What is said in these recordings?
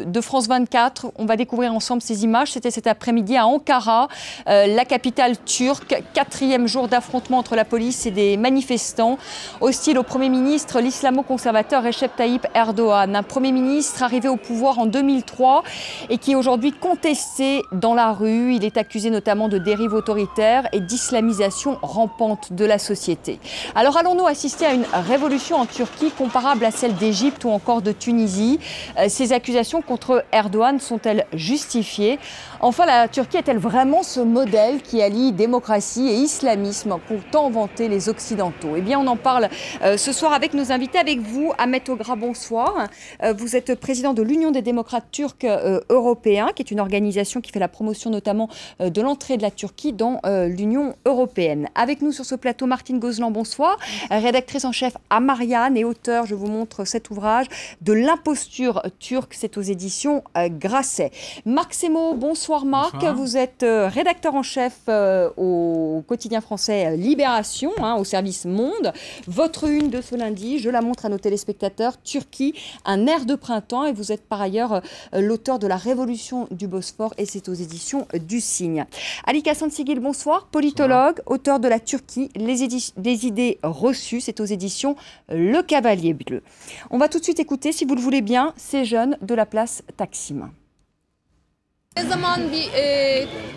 De France 24, on va découvrir ensemble ces images. C'était cet après-midi à Ankara, la capitale turque. 4e jour d'affrontement entre la police et des manifestants hostiles au Premier ministre, l'islamo-conservateur Recep Tayyip Erdogan. Un Premier ministre arrivé au pouvoir en 2003 et qui est aujourd'hui contesté dans la rue. Il est accusé notamment de dérive autoritaire et d'islamisation rampante de la société. Alors allons-nous assister à une révolution en Turquie comparable à celle d'Égypte ou encore de Tunisie? Ces accusations contre Erdogan sont-elles justifiées? Enfin, la Turquie est-elle vraiment ce modèle qui allie démocratie et islamisme qu'ont tant vanté les Occidentaux? Eh bien, on en parle ce soir avec nos invités, avec vous, Ahmet Ogra, bonsoir. Vous êtes président de l'Union des démocrates turcs européens, qui est une organisation qui fait la promotion notamment de l'entrée de la Turquie dans l'Union européenne. Avec nous sur ce plateau, Martine Gozlan, bonsoir, rédactrice en chef à Marianne et auteur, je vous montre cet ouvrage, de l'imposture turque, c'est aux éditions Grasset. Marc Semo, bonsoir Marc, bonsoir. Vous êtes rédacteur en chef au quotidien français Libération, au service Monde. Votre une de ce lundi, je la montre à nos téléspectateurs, Turquie, un air de printemps, et vous êtes par ailleurs l'auteur de La Révolution du Bosphore, et c'est aux éditions du Cygne. Ali Kassan-Sigil, bonsoir, politologue, bonsoir. Auteur de La Turquie, les idées reçues, c'est aux éditions Le Cavalier Bleu. On va tout de suite écouter, si vous le voulez bien, ces jeunes de la place Taksim.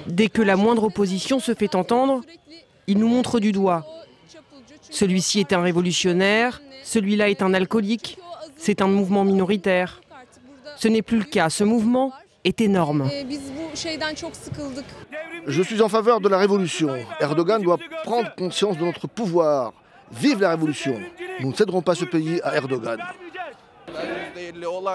Dès que la moindre opposition se fait entendre, ils nous montrent du doigt. Celui-ci est un révolutionnaire, celui-là est un alcoolique, c'est un mouvement minoritaire. Ce n'est plus le cas, ce mouvement est énorme. Je suis en faveur de la révolution. Erdogan doit prendre conscience de notre pouvoir. Vive la révolution. Nous ne céderons pas ce pays à Erdogan.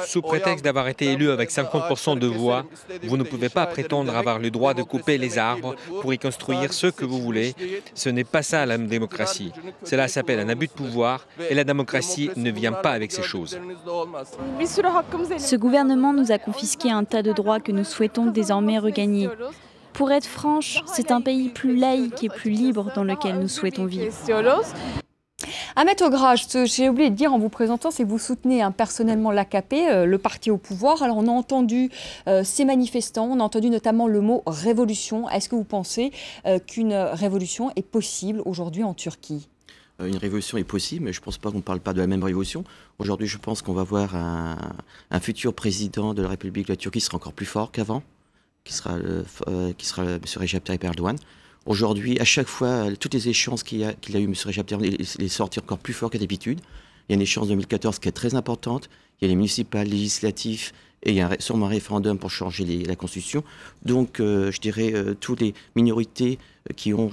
Sous prétexte d'avoir été élu avec 50% de voix, vous ne pouvez pas prétendre avoir le droit de couper les arbres pour y construire ce que vous voulez. Ce n'est pas ça la démocratie. Cela s'appelle un abus de pouvoir et la démocratie ne vient pas avec ces choses. Ce gouvernement nous a confisqué un tas de droits que nous souhaitons désormais regagner. Pour être franche, c'est un pays plus laïque et plus libre dans lequel nous souhaitons vivre. Ahmet Ogra, j'ai oublié de dire en vous présentant, c'est que vous soutenez personnellement l'AKP, le parti au pouvoir. Alors on a entendu ces manifestants, on a entendu notamment le mot révolution. Est-ce que vous pensez qu'une révolution est possible aujourd'hui en Turquie ? Une révolution est possible, mais je ne pense pas qu'on ne parle pas de la même révolution. Aujourd'hui, je pense qu'on va voir un futur président de la République de la Turquie qui sera encore plus fort qu'avant, qui sera M. Recep Tayyip Erdogan. Aujourd'hui, à chaque fois, toutes les échéances qu'il a eu M. Recep Tayyip Erdogan, il est sorti encore plus fort qu'à d'habitude. Il y a une échéance 2014 qui est très importante. Il y a les municipales, législatives, et il y a sûrement un référendum pour changer la Constitution. Donc, je dirais, toutes les minorités qui vont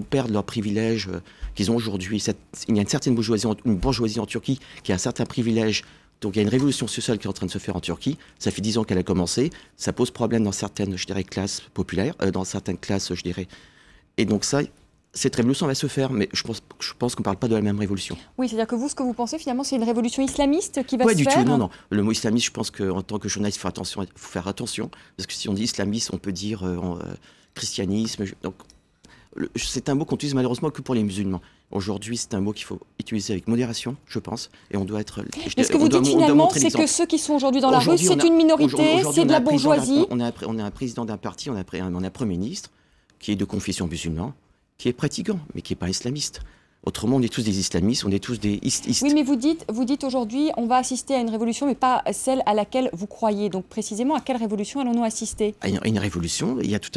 perdre leurs privilèges qu'ils ont aujourd'hui. Il y a une certaine bourgeoisie en Turquie qui a un certain privilège. Donc il y a une révolution sociale qui est en train de se faire en Turquie. Ça fait 10 ans qu'elle a commencé. Ça pose problème dans certaines, classes populaires, dans certaines classes, Et donc ça, cette révolution va se faire, mais je pense qu'on ne parle pas de la même révolution. Oui, c'est-à-dire que vous, ce que vous pensez, finalement, c'est une révolution islamiste qui va se faire ? Pas du tout, non. Le mot islamiste, je pense qu'en tant que journaliste, il faut faire attention. Parce que si on dit islamiste, on peut dire christianisme. Donc, c'est un mot qu'on utilise malheureusement que pour les musulmans. Aujourd'hui, c'est un mot qu'il faut utiliser avec modération, je pense, et on doit être... Mais ce que vous dites finalement, c'est que ceux qui sont aujourd'hui dans la rue, c'est une minorité, c'est de la bourgeoisie. On a un président d'un parti, on a un Premier ministre qui est de confession musulmane, qui est pratiquant, mais qui n'est pas islamiste. Autrement, on est tous des islamistes, on est tous des istes. Oui, mais vous dites aujourd'hui, on va assister à une révolution, mais pas celle à laquelle vous croyez. Donc précisément, à quelle révolution allons-nous assister ? À une révolution, il y a tout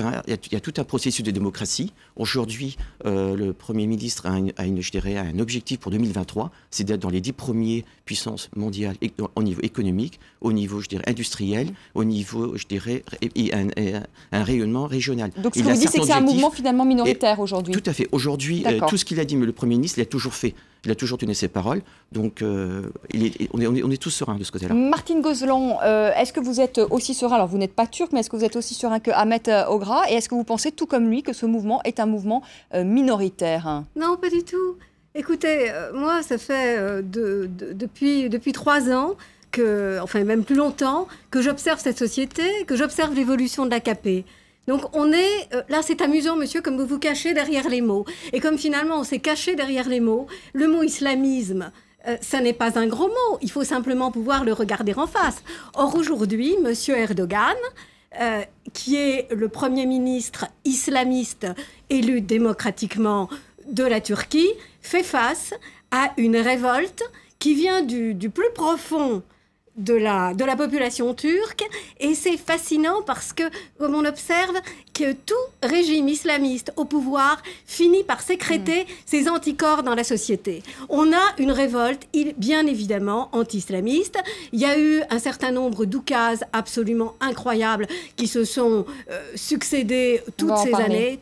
un processus de démocratie. Aujourd'hui, le Premier ministre a un objectif pour 2023, c'est d'être dans les 10 premières puissances mondiales au niveau économique, au niveau, industriel, au niveau, un rayonnement régional. Donc ce que vous dites, c'est que c'est un mouvement finalement minoritaire aujourd'hui. Tout à fait. Aujourd'hui, tout ce qu'il a dit, mais le Premier ministre, il a toujours fait. Il a toujours tenu ses paroles. Donc, on est tous sereins de ce côté-là. Martine Gozlan, est-ce que vous êtes aussi serein, alors vous n'êtes pas turc, mais est-ce que vous êtes aussi serein que Ahmet Ogra? Et est-ce que vous pensez, tout comme lui, que ce mouvement est un mouvement minoritaire? Non, pas du tout. Écoutez, moi, ça fait depuis 3 ans, enfin même plus longtemps, que j'observe cette société, que j'observe l'évolution de l'AKP. Donc on est, là c'est amusant monsieur, comme vous vous cachez derrière les mots. Et comme finalement on s'est caché derrière les mots, le mot islamisme, ça n'est pas un gros mot. Il faut simplement pouvoir le regarder en face. Or, aujourd'hui, M. Erdogan, qui est le Premier ministre islamiste élu démocratiquement de la Turquie, fait face à une révolte qui vient du plus profond de la population turque, et c'est fascinant parce que, comme on observe, que tout régime islamiste au pouvoir finit par sécréter ses anticorps dans la société. On a une révolte, bien évidemment, anti-islamiste. Il y a eu un certain nombre d'oukases absolument incroyables qui se sont succédés toutes ces années.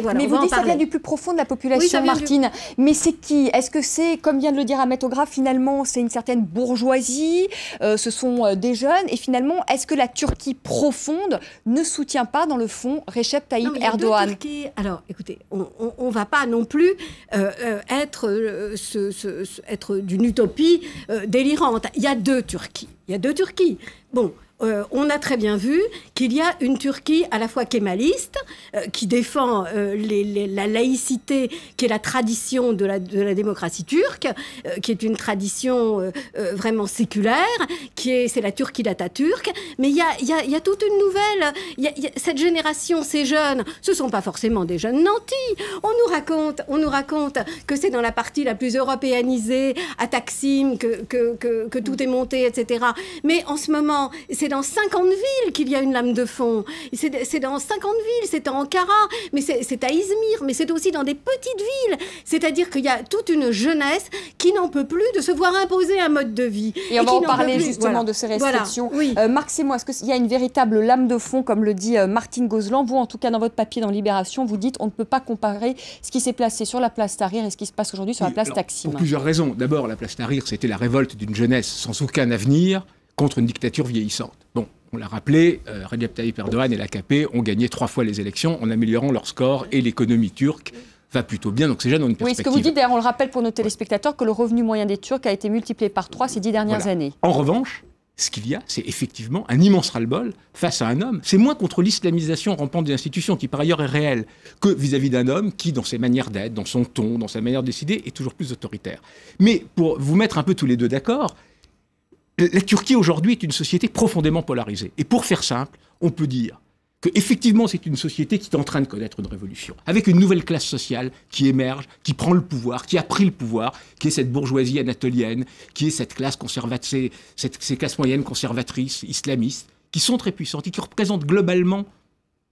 Voilà, mais vous dites que ça vient du plus profond de la population, oui, Martine. Mais c'est qui? Est-ce que c'est, comme vient de le dire Ahmet Ogra, finalement, c'est une certaine bourgeoisie, ce sont des jeunes, et finalement, est-ce que la Turquie profonde ne soutient pas, dans le fond, Recep Tayyip Erdogan? Alors, écoutez, on ne va pas non plus être d'une utopie délirante. Il y a deux Turquies. Bon, on a très bien vu qu'il y a une Turquie à la fois kémaliste, qui défend la laïcité, qui est la tradition de la démocratie turque, qui est une tradition vraiment séculaire, c'est la Turquie d'Atatürk. Mais il y a toute une nouvelle. Cette génération, ces jeunes, ce ne sont pas forcément des jeunes nantis. On nous raconte que c'est dans la partie la plus européanisée, à Taksim, que tout est monté, etc. Mais en ce moment, c'est dans 50 villes qu'il y a une lame de fond. C'est dans 50 villes, c'est à Ankara, mais c'est à Izmir, mais c'est aussi dans des petites villes. C'est-à-dire qu'il y a toute une jeunesse qui n'en peut plus de se voir imposer un mode de vie. Et on va en parler justement de ces restrictions. Voilà. Oui. Marc Simo, est-ce qu'il y a une véritable lame de fond, comme le dit Martine Gozlan? Vous, en tout cas, dans votre papier dans Libération, vous dites on ne peut pas comparer ce qui s'est placé sur la place Tahrir et ce qui se passe aujourd'hui sur la place Taksim. Pour plusieurs raisons. D'abord, la place Tahrir, c'était la révolte d'une jeunesse sans aucun avenir contre une dictature vieillissante. Bon, on l'a rappelé, Recep Tayyip Erdogan et l'AKP ont gagné 3 fois les élections en améliorant leur score, et l'économie turque va plutôt bien, donc ces jeunes ont une perspective. Oui, ce que vous dites, d'ailleurs, on le rappelle pour nos téléspectateurs, que le revenu moyen des Turcs a été multiplié par 3 ces 10 dernières années. En revanche, ce qu'il y a, c'est effectivement un immense ras-le-bol face à un homme. C'est moins contre l'islamisation rampante des institutions, qui par ailleurs est réelle, que vis-à-vis d'un homme qui, dans ses manières d'être, dans son ton, dans sa manière de décider, est toujours plus autoritaire. Mais pour vous mettre un peu tous les deux d'accord, la Turquie aujourd'hui est une société profondément polarisée. Et pour faire simple, on peut dire qu'effectivement c'est une société qui est en train de connaître une révolution, avec une nouvelle classe sociale qui émerge, qui prend le pouvoir, qui a pris le pouvoir, qui est cette bourgeoisie anatolienne, qui est cette classe conservatrice, ces classes moyennes conservatrices, islamistes, qui sont très puissantes et qui représentent globalement,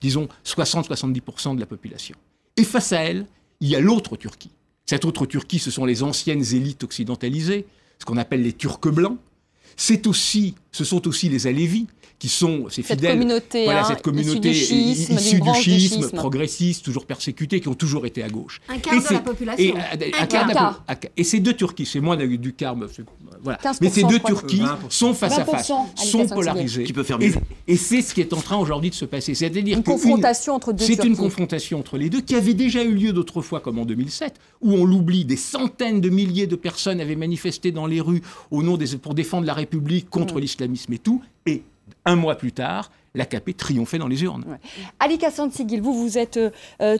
disons, 60-70% de la population. Et face à elle, il y a l'autre Turquie. Cette autre Turquie, ce sont les anciennes élites occidentalisées, ce qu'on appelle les Turcs blancs. Ce sont aussi les Alévis, qui sont ces fidèles, cette communauté issue du schisme, progressiste, toujours persécutée, qui ont toujours été à gauche. Un quart de la population. Et ces deux Turquies, c'est moins du quart, voilà. Mais ces deux Turquies sont face à face, sont polarisées. Qui peut faire mieux. Et c'est ce qui est en train aujourd'hui de se passer. C'est-à-dire une confrontation entre deux Turquies. C'est une confrontation entre les deux qui avait déjà eu lieu d'autres fois, comme en 2007, où on l'oublie, des centaines de milliers de personnes avaient manifesté dans les rues pour défendre la République contre l'islamisme et tout. Et 1 mois plus tard, l'AKP triomphait dans les urnes. Ouais. Ali Kassansegil, vous êtes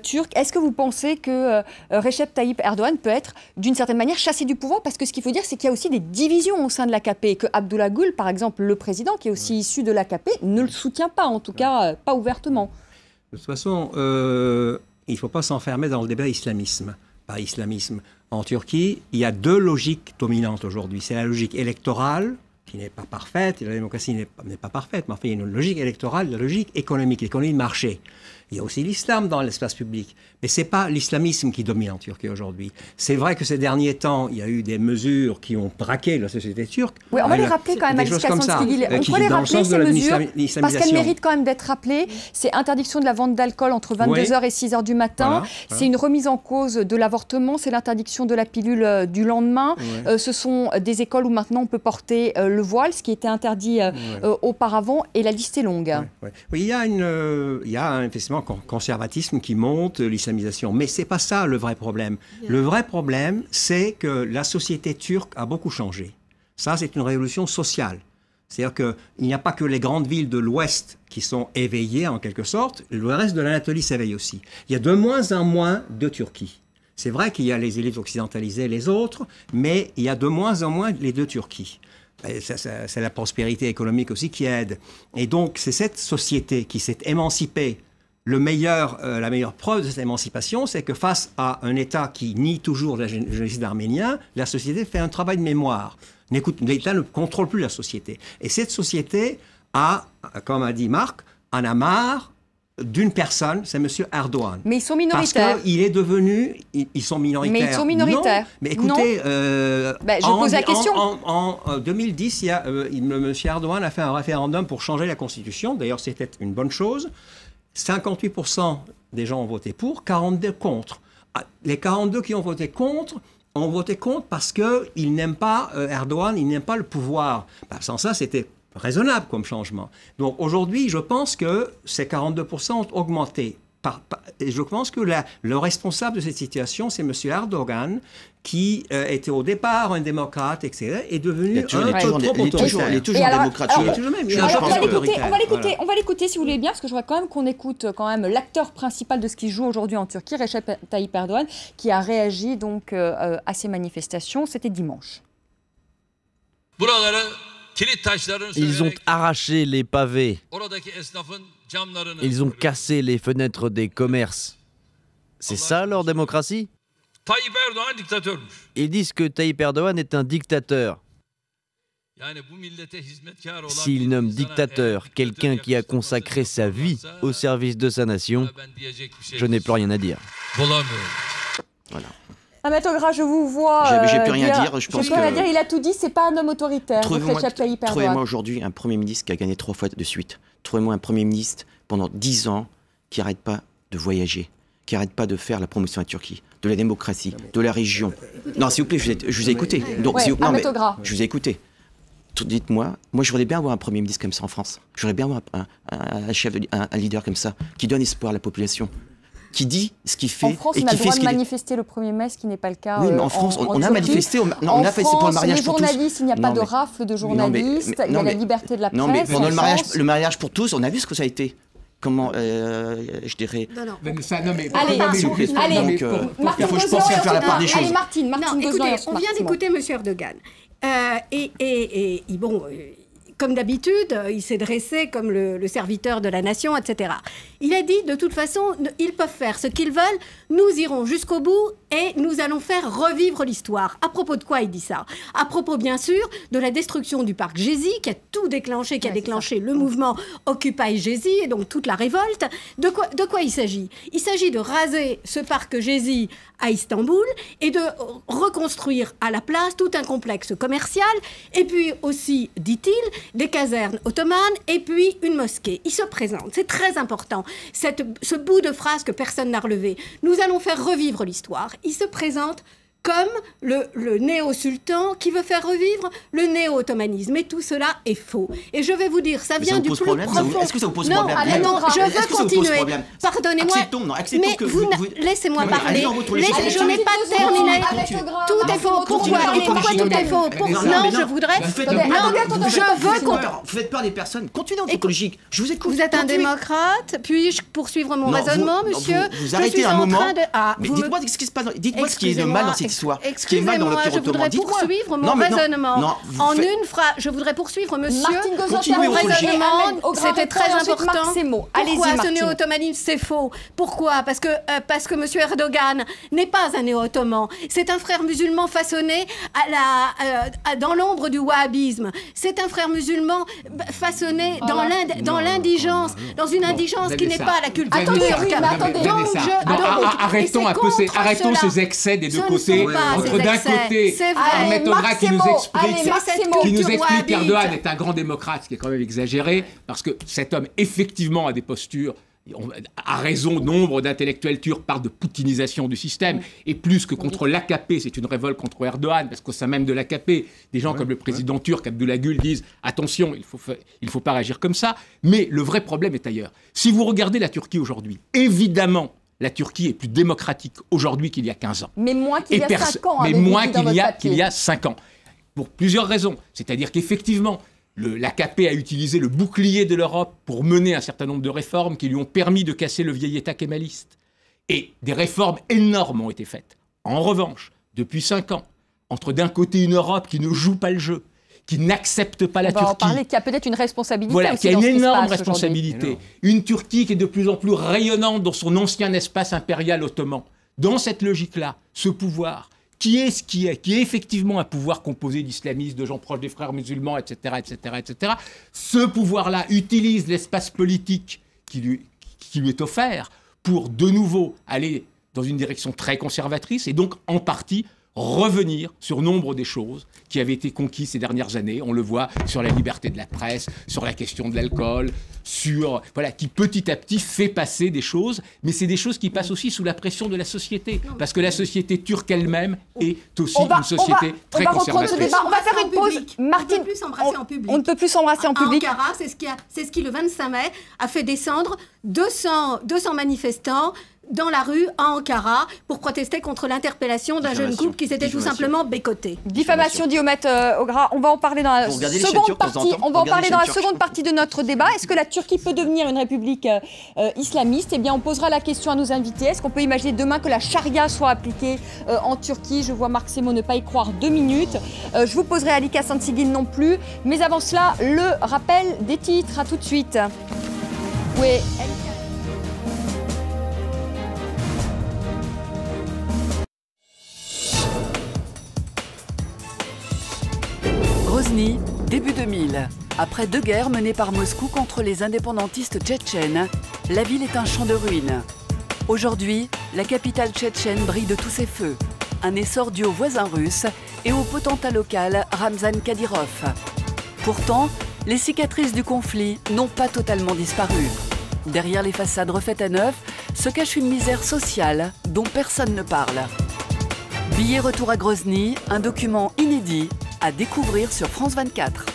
turc. Est-ce que vous pensez que Recep Tayyip Erdogan peut être, d'une certaine manière, chassé du pouvoir? Parce que ce qu'il faut dire, c'est qu'il y a aussi des divisions au sein de l'AKP. Et que Abdullah Gül, par exemple, le président, qui est aussi issu de l'AKP, ne le soutient pas, en tout cas, pas ouvertement. De toute façon, il ne faut pas s'enfermer dans le débat islamisme. Pas islamisme. En Turquie, il y a 2 logiques dominantes aujourd'hui. C'est la logique électorale, qui n'est pas parfaite, et la démocratie n'est pas parfaite, mais enfin, il y a une logique électorale, la logique économique, l'économie de marché. Il y a aussi l'islam dans l'espace public, mais ce n'est pas l'islamisme qui domine en Turquie aujourd'hui. C'est vrai que ces derniers temps, il y a eu des mesures qui ont braqué la société turque. Oui, on va les rappeler quand même, Alice Kassansegil. On peut les rappeler, ces mesures, parce qu'elles méritent quand même d'être rappelées. C'est interdiction de la vente d'alcool entre 22h et 6h du matin. C'est une remise en cause de l'avortement. C'est l'interdiction de la pilule du lendemain. Ce sont des écoles où maintenant on peut porter le voile, ce qui était interdit auparavant, et la liste est longue. Oui, il y a un effectivement conservatisme qui monte, l'islamisation. Mais ce n'est pas ça le vrai problème. Le vrai problème, c'est que la société turque a beaucoup changé. Ça, c'est une révolution sociale. C'est-à-dire qu'il n'y a pas que les grandes villes de l'Ouest qui sont éveillées, en quelque sorte. Le reste de l'Anatolie s'éveille aussi. Il y a de moins en moins de Turquie. C'est vrai qu'il y a les élites occidentalisées et les autres, mais il y a de moins en moins les deux Turquies. C'est la prospérité économique aussi qui aide. Et donc, c'est cette société qui s'est émancipée. La meilleure preuve de cette émancipation, c'est que face à un État qui nie toujours le génocide arménien, la société fait un travail de mémoire. L'État ne contrôle plus la société. Et cette société a, comme a dit Marc, en a marre d'une personne, c'est M. Erdogan. Mais ils sont minoritaires. Parce qu'il est devenu... Ils sont minoritaires. Mais ils sont minoritaires. Non. Mais écoutez... je pose la question. En 2010, M. Erdogan a fait un référendum pour changer la Constitution. D'ailleurs, c'était une bonne chose. 58% des gens ont voté pour, 42 contre. Les 42 qui ont voté contre parce qu'ils n'aiment pas Erdogan, ils n'aiment pas le pouvoir. Sans ça, c'était raisonnable comme changement. Donc aujourd'hui, je pense que ces 42% ont augmenté. Et je pense que le responsable de cette situation, c'est M. Erdogan, qui était au départ un démocrate, etc., est devenu Il est toujours démocrate. On va l'écouter si vous voulez bien, parce que je voudrais quand même qu'on écoute l'acteur principal de ce qui se joue aujourd'hui en Turquie, Recep Tayyip Erdogan, qui a réagi donc à ces manifestations. C'était dimanche. Ils ont arraché les pavés. Ils ont cassé les fenêtres des commerces. C'est ça leur démocratie? Ils disent que Tayyip Erdogan est un dictateur. S'ils nomment dictateur quelqu'un qui a consacré sa vie au service de sa nation, je n'ai plus rien à dire. Voilà. Maître Gras, je vous vois. J'ai plus rien à dire. Je pense que... Il a tout dit, c'est pas un homme autoritaire. Trouvez-moi aujourd'hui un Premier ministre qui a gagné 3 fois de suite. Trouvez-moi un Premier ministre pendant 10 ans qui n'arrête pas de voyager, qui n'arrête pas de faire la promotion à la Turquie, de la démocratie, de la région. Non, s'il vous plaît, je vous ai écouté. Donc, je vous ai écouté. Dites-moi, moi je voudrais bien avoir un Premier ministre comme ça en France. Je voudrais bien avoir un leader comme ça, qui donne espoir à la population. Qui dit ce qu'il fait. En France, on a le droit de manifester le 1er mai, ce qui n'est pas le cas. Oui, mais en France, on a manifesté. On a fait pour le mariage pour tous. Les journalistes, il n'y a pas de rafle de journalistes. Il y a la liberté de la presse. Non, mais pendant le mariage pour tous, on a vu ce que ça a été. Comment, je dirais... Allez, je pense faire la part des choses. Allez, Martine, écoutez, on vient d'écouter M. Erdogan. Comme d'habitude, il s'est dressé comme le serviteur de la nation, etc. Il a dit, de toute façon, ils peuvent faire ce qu'ils veulent, nous irons jusqu'au bout et nous allons faire revivre l'histoire. À propos de quoi il dit ça? À propos, bien sûr, de la destruction du parc Gezi, qui a tout déclenché, qui a déclenché le mouvement Occupy Gezi, et donc toute la révolte. De quoi il s'agit? Il s'agit de raser ce parc Gezi à Istanbul et de reconstruire à la place tout un complexe commercial, et puis aussi, dit-il, des casernes ottomanes, et puis une mosquée. Il se présente, c'est très important, ce bout de phrase que personne n'a relevé. Nous allons faire revivre l'histoire. Il se présente comme le néo-sultan qui veut faire revivre le néo-ottomanisme. Et tout cela est faux. Et je vais vous dire, ça vient du plus profond... Est-ce que ça vous pose problème? Non, je veux continuer. Pardonnez-moi, mais laissez-moi parler. Je n'ai pas terminé. Tout est faux. Pourquoi tout est faux? Non, je voudrais... Vous faites peur des personnes. Continuez en écologique. Je vous écoute. Vous êtes un démocrate. Puis-je poursuivre mon raisonnement, monsieur? Vous arrêtez un moment. Dites-moi ce qui se passe. Dites-moi ce qui est de mal dans cette histoire. Excusez-moi, je voudrais poursuivre mon raisonnement. En une phrase, je voudrais poursuivre, monsieur, mon raisonnement. C'était très important. Pourquoi ce néo-ottomanisme, c'est faux? Pourquoi? Parce que monsieur Erdogan n'est pas un néo-ottoman. C'est un frère musulman façonné dans l'ombre du wahhabisme. C'est un frère musulman façonné dans l'indigence, dans une indigence qui n'est pas la culture turque. Arrêtons ces excès des deux côtés. Entre d'un côté, un maître Gras qui nous explique qu'Erdogan est un grand démocrate, ce qui est quand même exagéré, parce que cet homme, effectivement, a des postures. À raison, nombre d'intellectuels turcs parlent de poutinisation du système, et plus que contre l'AKP, c'est une révolte contre Erdogan, parce qu'au sein même de l'AKP, des gens comme le président turc, Abdullah Gül, disent « Attention, il faut pas réagir comme ça ». Mais le vrai problème est ailleurs. Si vous regardez la Turquie aujourd'hui, évidemment, la Turquie est plus démocratique aujourd'hui qu'il y a 15 ans. Mais moins qu'il y a 5 ans. Mais moins qu'il y a 5 ans. Pour plusieurs raisons. C'est-à-dire qu'effectivement, l'AKP a utilisé le bouclier de l'Europe pour mener un certain nombre de réformes qui lui ont permis de casser le vieil État kémaliste. Et des réformes énormes ont été faites. En revanche, depuis 5 ans, entre d'un côté une Europe qui ne joue pas le jeu, qui n'accepte pas la Turquie. On va en parler, qui a peut-être une responsabilité. Voilà, aussi qui a dans une ce qui se énorme passe responsabilité. Une Turquie qui est de plus en plus rayonnante dans son ancien espace impérial ottoman. Dans cette logique-là, ce pouvoir, qui est effectivement un pouvoir composé d'islamistes, de gens proches des frères musulmans, etc., ce pouvoir-là utilise l'espace politique qui lui est offert pour de nouveau aller dans une direction très conservatrice et donc en partie revenir sur nombre des choses qui avaient été conquises ces dernières années. On le voit sur la liberté de la presse, sur la question de l'alcool, qui petit à petit fait passer des choses, mais c'est des choses qui passent aussi sous la pression de la société, parce que la société turque elle-même est aussi une société très conservatrice. On va faire une pause. Martine, on ne peut plus s'embrasser en public. À Ankara, c'est ce qui, le 25 mai, a fait descendre 200 manifestants dans la rue à Ankara pour protester contre l'interpellation d'un jeune couple qui s'était tout simplement bécoté. Diffamation, dit Houmet Ogra. On va en parler dans la seconde partie. On va en parler dans la seconde partie de notre débat. Est-ce que la Turquie peut devenir une république islamiste? Eh bien, on posera la question à nos invités. Est-ce qu'on peut imaginer demain que la charia soit appliquée en Turquie? Je vois Marc Semo ne pas y croire 2 minutes. Je vous poserai Alika Santigil non plus. Mais avant cela, le rappel des titres. À tout de suite. Oui. Grozny, début 2000. Après 2 guerres menées par Moscou contre les indépendantistes tchétchènes, la ville est un champ de ruines. Aujourd'hui, la capitale tchétchène brille de tous ses feux. Un essor dû aux voisins russes et au potentat local Ramzan Kadyrov. Pourtant, les cicatrices du conflit n'ont pas totalement disparu. Derrière les façades refaites à neuf se cache une misère sociale dont personne ne parle. Billet retour à Grozny, un document inédit à découvrir sur France 24.